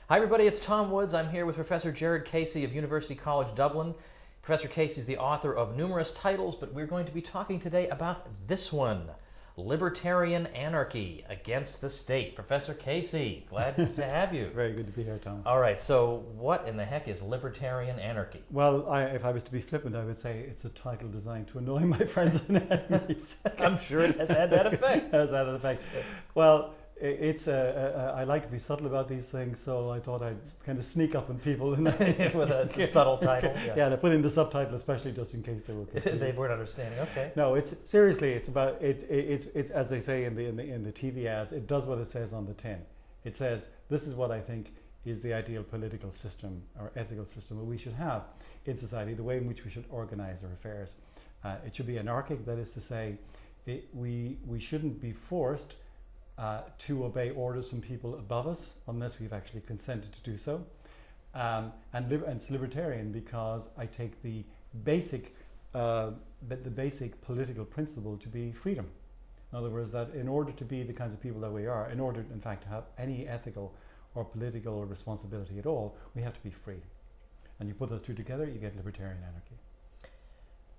Hi everybody, it's Tom Woods. I'm here with Professor Gerard Casey of University College Dublin. Professor Casey is the author of numerous titles, but we're going to be talking today about this one, Libertarian Anarchy Against the State. Professor Casey, glad to have you. Very good to be here, Tom. All right, so what in the heck is Libertarian Anarchy? Well, if I was to be flippant, I would say it's a title designed to annoy my friends and enemies. I'm sure it has had that effect. Has had an effect. Well, I like to be subtle about these things, so I thought I'd kind of sneak up on people with a subtle title. Yeah, I put in the subtitle, especially just in case they were confused. They weren't understanding. Okay. No, it's seriously. It's about it's as they say in the TV ads. It does what it says on the tin. It says this is what I think is the ideal political system or ethical system that we should have in society. The way in which we should organize our affairs. It should be anarchic. That is to say, we shouldn't be forced to obey orders from people above us unless we've actually consented to do so. And it's libertarian because I take the basic political principle to be freedom. In other words, that in order to be the kinds of people that we are, in order in fact to have any ethical or political responsibility at all, we have to be free. And you put those two together, you get libertarian anarchy.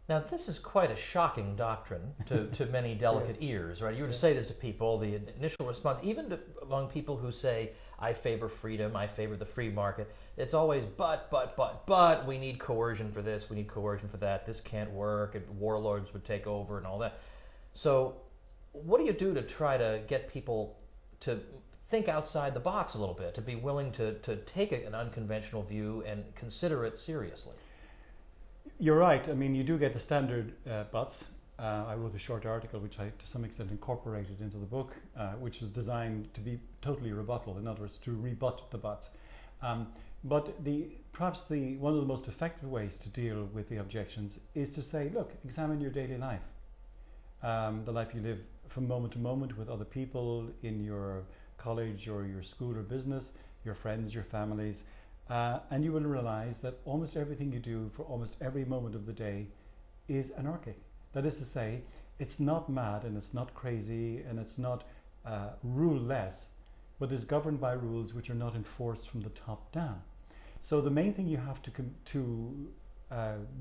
Now, this is quite a shocking doctrine to many delicate ears, right? You were to say this to people, the initial response, even among people who say, I favor freedom, I favor the free market, it's always, but, we need coercion for this, we need coercion for that, this can't work, and warlords would take over and all that. So what do you do to try to get people to think outside the box a little bit, to be willing to take an unconventional view and consider it seriously? You're right. I mean, you do get the standard buts. I wrote a short article which I, to some extent, incorporated into the book, which was designed to be totally rebuttal. In other words, to rebut the buts. But perhaps one of the most effective ways to deal with the objections is to say, look, examine your daily life, the life you live from moment to moment with other people in your college or your school or business, your friends, your families. And you will realize that almost everything you do for almost every moment of the day is anarchic. That is to say, it's not mad and it's not crazy and it's not rule-less, but is governed by rules which are not enforced from the top down. So the main thing you have to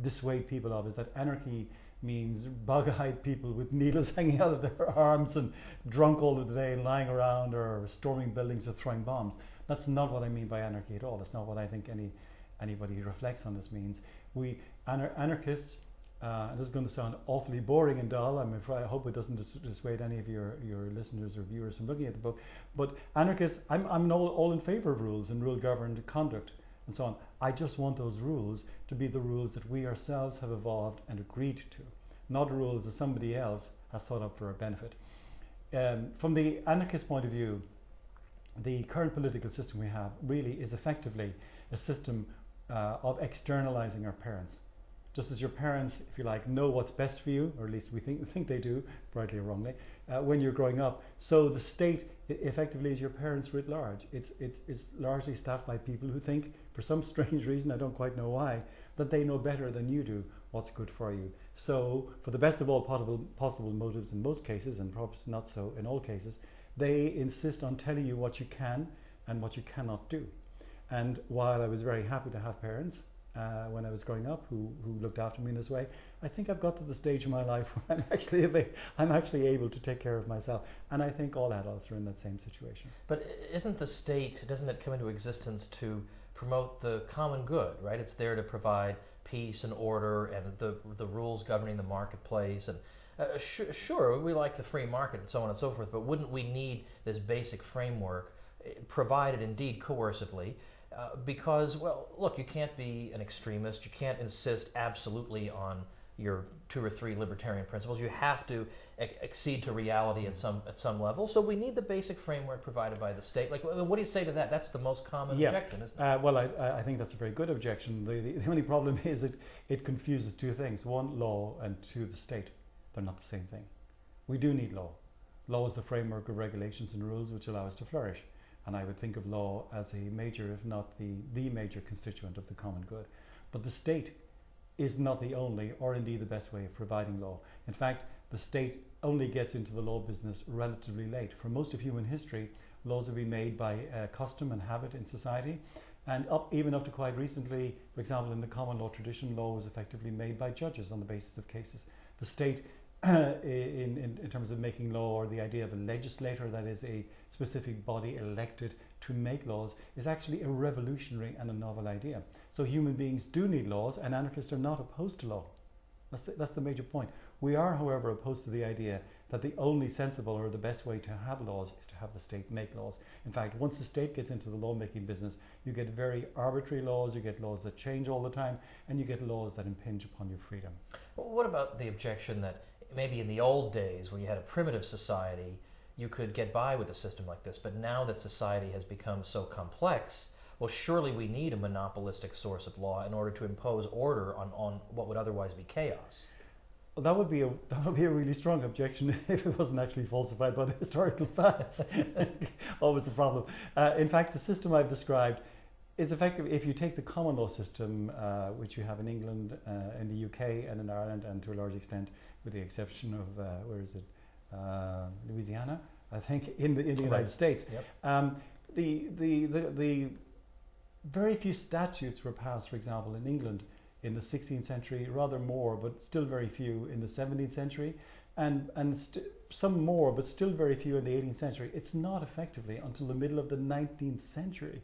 dissuade people of is that anarchy means bug-eyed people with needles hanging out of their arms and drunk all of the day and lying around or storming buildings or throwing bombs. That's not what I mean by anarchy at all. That's not what I think anybody who reflects on this means. We anarchists, this is going to sound awfully boring and dull. I hope it doesn't dissuade any of your listeners or viewers from looking at the book. But anarchists, I'm all in favor of rules and rule-governed conduct and so on. I just want those rules to be the rules that we ourselves have evolved and agreed to, not rules that somebody else has thought up for our benefit. From the anarchist point of view, the current political system we have really is effectively a system of externalizing our parents. Just as your parents, if you like, know what's best for you, or at least we think they do, rightly or wrongly, when you're growing up. So the state effectively is your parents writ large. It's largely staffed by people who think, for some strange reason, I don't quite know why, that they know better than you do what's good for you. So for the best of all possible motives in most cases, and perhaps not so in all cases, they insist on telling you what you can and what you cannot do. And while I was very happy to have parents when I was growing up who looked after me in this way, I think I've got to the stage in my life where I'm actually able to take care of myself. And I think all adults are in that same situation. But isn't the state, doesn't it come into existence to promote the common good, right? It's there to provide peace and order and the rules governing the marketplace. And sure, we like the free market and so on and so forth, but wouldn't we need this basic framework, provided indeed coercively, because, well, look, you can't be an extremist, you can't insist absolutely on your 2 or 3 libertarian principles, you have to accede to reality at some level, so we need the basic framework provided by the state. Like, what do you say to that? That's the most common objection, isn't it? Well, I think that's a very good objection. The only problem is it confuses 2 things. 1, law, and 2, the state. They're not the same thing. We do need law. Law is the framework of regulations and rules which allow us to flourish. And I would think of law as a major, if not the major constituent of the common good. But the state is not the only or indeed the best way of providing law. In fact, the state only gets into the law business relatively late. For most of human history, Laws have been made by custom and habit in society. And even up to quite recently, for example, in the common law tradition, law was effectively made by judges on the basis of cases. The state, in terms of making law, or the idea of a legislator, that is a specific body elected to make laws, is actually a revolutionary and a novel idea. So human beings do need laws, and anarchists are not opposed to law. That's the major point. We are, however, opposed to the idea that the only sensible or the best way to have laws is to have the state make laws. In fact, once the state gets into the lawmaking business, you get very arbitrary laws, you get laws that change all the time, and you get laws that impinge upon your freedom. Well, what about the objection that maybe in the old days, when you had a primitive society, you could get by with a system like this, but now that society has become so complex, well, surely we need a monopolistic source of law in order to impose order on what would otherwise be chaos. Well, that would be a really strong objection if it wasn't actually falsified by the historical facts. Always the problem. In fact, the system I've described is effective. If you take the common law system, which you have in England, in the UK, and in Ireland, and to a large extent, with the exception of Louisiana, I think, in the United States. Yep. The very few statutes were passed, for example, in England in the 16th century, rather more, but still very few in the 17th century, and some more, but still very few in the 18th century. It's not effectively until the middle of the 19th century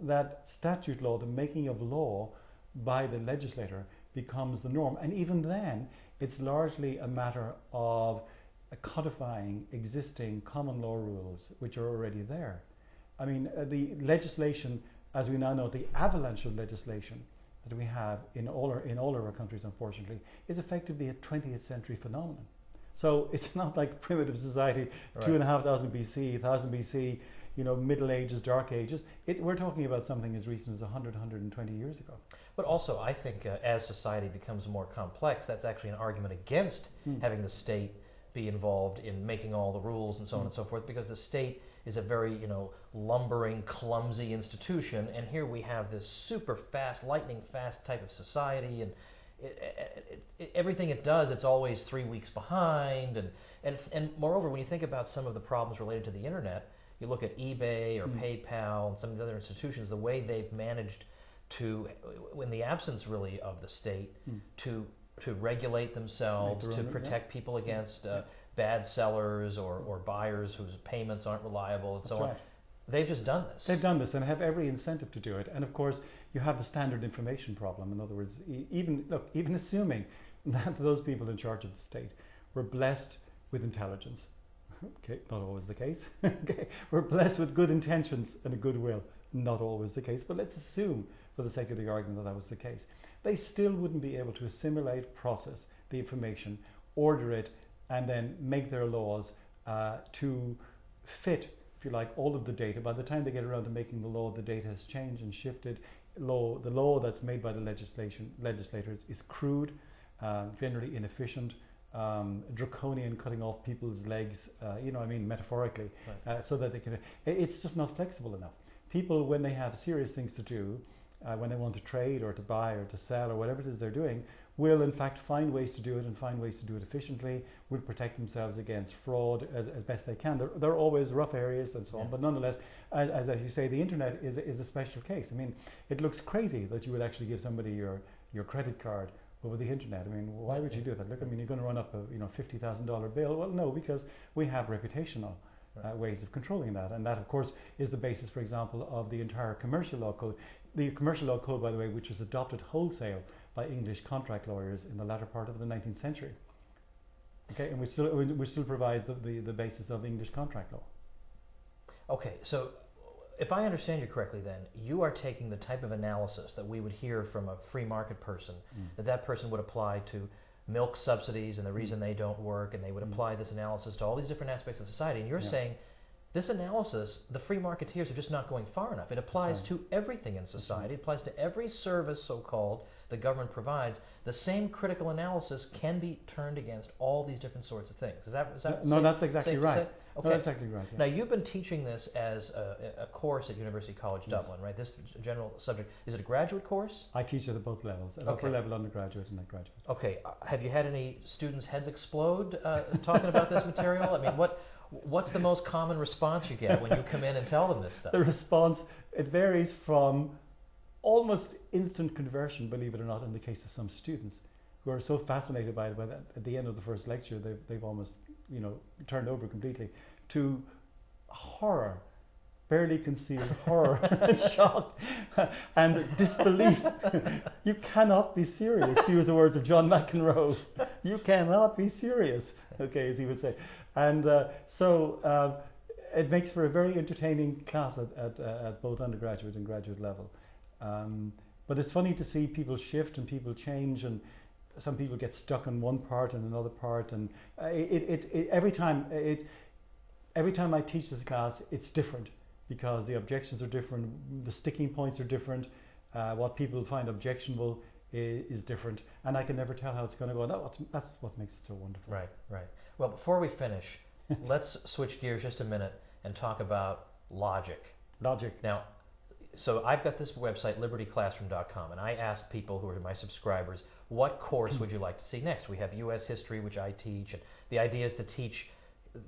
that statute law, the making of law by the legislator, becomes the norm. And even then, it's largely a matter of codifying existing common law rules, which are already there. I mean, the legislation, as we now know, the avalanche of legislation that we have in all of our countries, unfortunately, is effectively a 20th century phenomenon. So it's not like primitive society, right. 2,500 BC, 1000 BC, Middle Ages, Dark Ages. We're talking about something as recent as 100, 120 years ago. But also, I think as society becomes more complex, that's actually an argument against having the state be involved in making all the rules and so on and so forth, because the state is a very, lumbering, clumsy institution, and here we have this super fast, lightning fast type of society, and everything it does, it's always 3 weeks behind, and moreover, when you think about some of the problems related to the internet, you look at eBay or PayPal and some of the other institutions, the way they've managed to, in the absence really of the state, to regulate themselves, to protect people against bad sellers or buyers whose payments aren't reliable and so on. They've just done this. They've done this and have every incentive to do it. And of course, you have the standard information problem. In other words, even assuming that those people in charge of the state were blessed with intelligence, okay, not always the case. Okay, we're blessed with good intentions and a goodwill, not always the case. But let's assume, for the sake of the argument, that was the case. They still wouldn't be able to assimilate, process the information, order it, and then make their laws to fit, if you like, all of the data. By the time they get around to making the law, the data has changed and shifted. The law that's made by the legislators is crude, generally inefficient, draconian, cutting off people's legs, metaphorically, right. So that they can. It's just not flexible enough. People, when they have serious things to do, when they want to trade or to buy or to sell or whatever it is they're doing, will in fact find ways to do it and find ways to do it efficiently, will protect themselves against fraud as best they can. There are always rough areas and so on, but nonetheless, as you say, the internet is a special case. I mean, it looks crazy that you would actually give somebody your credit card over the internet. I mean, why would you do that? Look, I mean, you're going to run up a $50,000 bill. Well, no, because we have reputational ways of controlling that, and that, of course, is the basis, for example, of the entire commercial law code. The commercial law code, by the way, which was adopted wholesale by English contract lawyers in the latter part of the 19th century. Okay, and which still provides the basis of English contract law. Okay, so if I understand you correctly, then you are taking the type of analysis that we would hear from a free market person, that person would apply to milk subsidies and the reason they don't work, and they would apply this analysis to all these different aspects of society, and you're saying this analysis, the free marketeers are just not going far enough. It applies to everything in society. It applies to every service, so-called, the government provides. The same critical analysis can be turned against all these different sorts of things. Is that no, that's exactly right. Okay. No, that's exactly right. Now, you've been teaching this as a course at University College Dublin, right? This general subject. Is it a graduate course? I teach it at both levels, at upper level undergraduate and at graduate. Okay. Have you had any students' heads explode talking about this material? I mean, What's the most common response you get when you come in and tell them this stuff? The response, it varies from almost instant conversion, believe it or not, in the case of some students who are so fascinated by it that at the end of the first lecture they've almost, you know, turned over completely, to horror, barely concealed horror and shock and disbelief. You cannot be serious, to use the words of John McEnroe. You cannot be serious, okay, as he would say. And so it makes for a very entertaining class at both undergraduate and graduate level. But it's funny to see people shift and people change, and some people get stuck on one part and another part, and every time I teach this class, it's different, because the objections are different, the sticking points are different, what people find objectionable is different, and I can never tell how it's going to go. That's what makes it so wonderful. Right, right. Well, before we finish, let's switch gears just a minute and talk about logic. Logic. Now, so I've got this website, libertyclassroom.com, and I ask people who are my subscribers, what course would you like to see next? We have U.S. history, which I teach, and the idea is to teach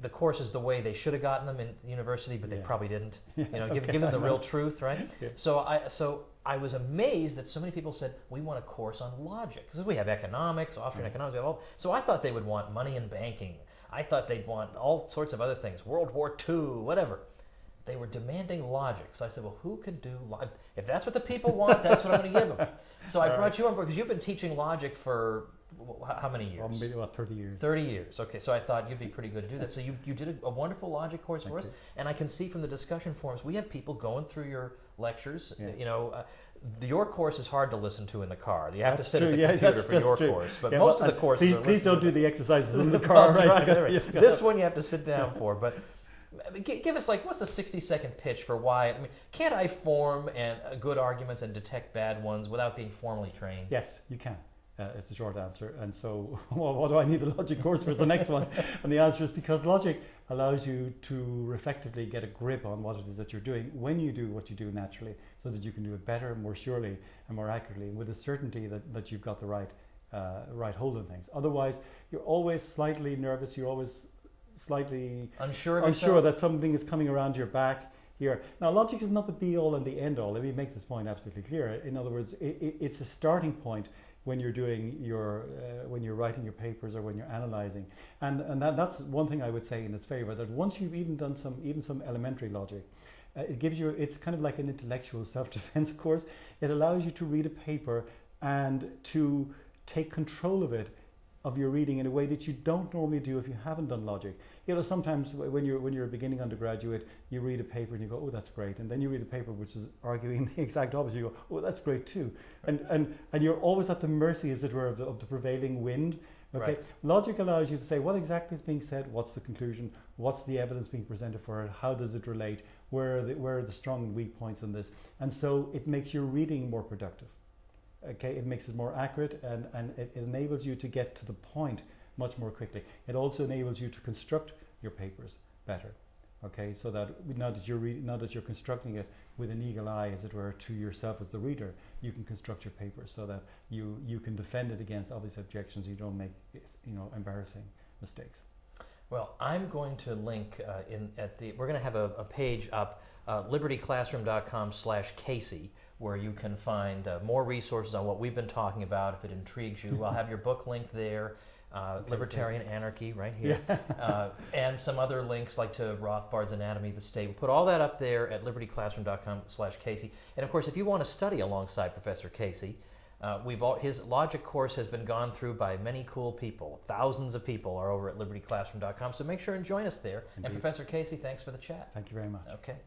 the courses the way they should have gotten them in university, but they probably didn't. You know, give them the real truth, right? Yeah. So I was amazed that so many people said, we want a course on logic, because we have economics, Austrian economics, we have all. So I thought they would want money and banking. I thought they'd want all sorts of other things, World War II, whatever. They were demanding logic. So I said, well, who can do logic? If that's what the people want, that's what I'm going to give them. So I brought you on board, because you've been teaching logic for how many years? Well, maybe about 30 years. 30 years. Okay, so I thought you'd be pretty good to do that. So you did a wonderful logic course for us. And I can see from the discussion forums, we have people going through your lectures. Yeah. You know, your course is hard to listen to in the car. You have to sit at the computer for your course. But most of the courses please don't do the exercises in the car. Right. This one you have to sit down for. But give us, like, what's a 60-second pitch for why? I mean, can't I form good arguments and detect bad ones without being formally trained? Yes, you can. It's a short answer. And so, well, what do I need the logic course for? Is the next one. And the answer is because logic allows you to effectively get a grip on what it is that you're doing when you do what you do naturally, so that you can do it better, more surely, and more accurately, and with a certainty that you've got the right hold on things. Otherwise, you're always slightly nervous. You're always slightly unsure that something is coming around your back here. Now, logic is not the be-all and the end-all. Let me make this point absolutely clear. In other words, it's a starting point when you're doing when you're writing your papers or when you're analyzing, and that's one thing I would say in its favor. That once you've even done some elementary logic, it gives you. It's kind of like an intellectual self-defense course. It allows you to read a paper and to take control of your reading in a way that you don't normally do if you haven't done logic. You know, sometimes when you're a beginning undergraduate, you read a paper and you go, oh, that's great, and then you read a paper which is arguing the exact opposite. You go, oh, that's great too, and you're always at the mercy, as it were, of the prevailing wind. Okay, right. Logic allows you to say what exactly is being said, what's the conclusion, what's the evidence being presented for it, how does it relate, where are the strong and weak points in this, and so it makes your reading more productive. Okay, it makes it more accurate, and it enables you to get to the point much more quickly. It also enables you to construct your papers better. Okay, so that now that you're constructing it with an eagle eye, as it were, to yourself as the reader, you can construct your papers so that you can defend it against obvious objections. You don't make embarrassing mistakes. Well, I'm going to link we're going to have a page up, libertyclassroom.com/Casey, where you can find more resources on what we've been talking about. If it intrigues you, I'll have your book linked there, Libertarian Anarchy right here, and some other links like to Rothbard's Anatomy of the State. We'll put all that up there at libertyclassroom.com/Casey. And of course, if you want to study alongside Professor Casey, his logic course has been gone through by many cool people. Thousands of people are over at libertyclassroom.com, so make sure and join us there. Indeed. And Professor Casey, thanks for the chat. Thank you very much. Okay.